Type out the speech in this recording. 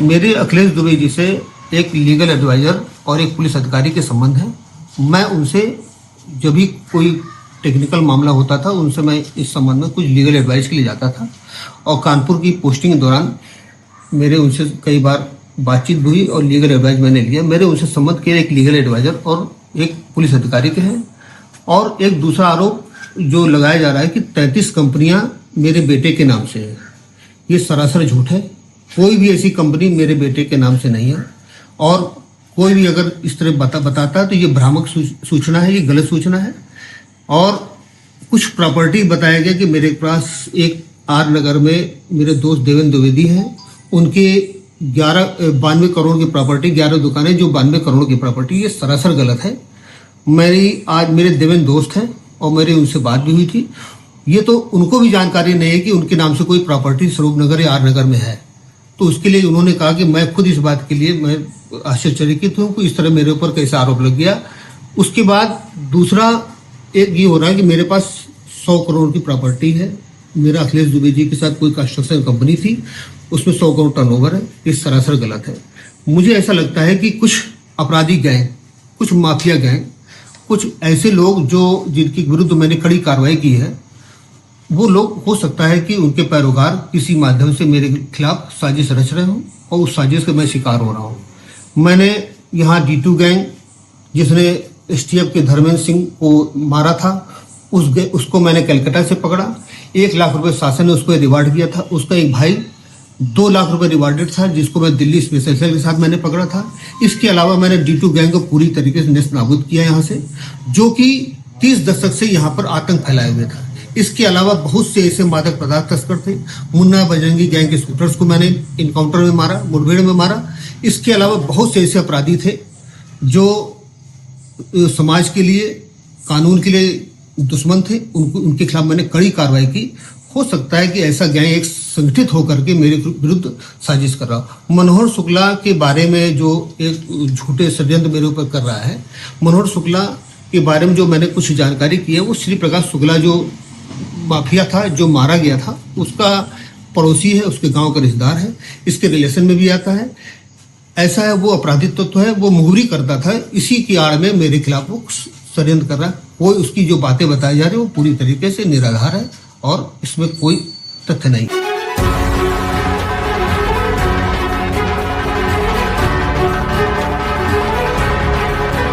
मेरे अखिलेश दुबे जी से एक लीगल एडवाइज़र और एक पुलिस अधिकारी के संबंध है। मैं उनसे जब भी कोई टेक्निकल मामला होता था उनसे मैं इस संबंध में कुछ लीगल एडवाइस के लिए जाता था और कानपुर की पोस्टिंग के दौरान मेरे उनसे कई बार बातचीत हुई और लीगल एडवाइस मैंने लिया। मेरे उनसे संबंध के एक लीगल एडवाइज़र और एक पुलिस अधिकारी के हैं। और एक दूसरा आरोप जो लगाया जा रहा है कि 33 कंपनियां मेरे बेटे के नाम से है, ये सरासर झूठ है। कोई भी ऐसी कंपनी मेरे बेटे के नाम से नहीं है और कोई भी अगर इस तरह बताता है तो ये भ्रामक सूचना है, ये गलत सूचना है। और कुछ प्रॉपर्टी बताया गया कि मेरे पास एक आर नगर में मेरे दोस्त देवेंद्र द्विवेदी हैं, उनके 92 करोड़ की प्रॉपर्टी, 11 दुकानें जो 92 करोड़ की प्रॉपर्टी, ये सरासर गलत है। आज मेरे देवेंद्र दोस्त हैं और मेरी उनसे बात भी हुई थी। ये तो उनको भी जानकारी नहीं है कि उनके नाम से कोई प्रॉपर्टी स्वरूप नगर या आर नगर में है। तो उसके लिए उन्होंने कहा कि मैं खुद इस बात के लिए मैं आश्चर्यचकित हूँ कि इस तरह मेरे ऊपर कैसा आरोप लग गया। उसके बाद दूसरा एक ये हो रहा है कि मेरे पास 100 करोड़ की प्रॉपर्टी है। मेरा अखिलेश दुबे जी के साथ कोई कंस्ट्रक्शन कंपनी थी, उसमें 100 करोड़ टर्नओवर है। ये सरासर गलत है। मुझे ऐसा लगता है कि कुछ अपराधी गैंग, कुछ माफिया गैंग, कुछ ऐसे लोग जो जिनके विरुद्ध मैंने कड़ी कार्रवाई की है, वो लोग हो सकता है कि उनके पैरोकार किसी माध्यम से मेरे खिलाफ साजिश रच रहे हों और उस साजिश का मैं शिकार हो रहा हूँ। मैंने यहाँ D2 गैंग जिसने STF के धर्मेंद्र सिंह को मारा था, उसको मैंने कलकत्ता से पकड़ा। 1 लाख रुपए शासन ने उसको रिवार्ड किया था। उसका एक भाई 2 लाख रुपए रिवार्डेड था, जिसको मैं दिल्ली स्पेशल सेल के साथ मैंने पकड़ा था। इसके अलावा मैंने D2 गैंग को पूरी तरीके से नेस्त नाबूद किया यहाँ से, जो कि 30 दशक से यहाँ पर आतंक फैलाए हुए था। इसके अलावा बहुत से ऐसे मादक पदार्थ तस्कर थे। मुन्ना बजरंगी गैंग के शूटर्स को मैंने इनकाउंटर में मारा, मुठभेड़ में मारा। इसके अलावा बहुत से ऐसे अपराधी थे जो समाज के लिए, कानून के लिए दुश्मन थे। उनके खिलाफ मैंने कड़ी कार्रवाई की। हो सकता है कि ऐसा गैंग एक संगठित होकर के मेरे विरुद्ध साजिश कर रहा। मनोहर शुक्ला के बारे में जो एक झूठे षड्यंत्र मेरे ऊपर कर रहा है, मनोहर शुक्ला के बारे में जो मैंने कुछ जानकारी की है, वो श्री प्रकाश शुक्ला जो माफिया था, जो मारा गया था, उसका पड़ोसी है, उसके गांव का रिश्तेदार है, इसके रिलेशन में भी आता है। ऐसा है, वो अपराधिक तत्व है, वो मुहरी करता था। इसी की आड़ में मेरे खिलाफ वो षड्यंत्र कर रहा है। कोई उसकी जो बातें बताई जा रही है वो पूरी तरीके से निराधार है और इसमें कोई तथ्य नहीं।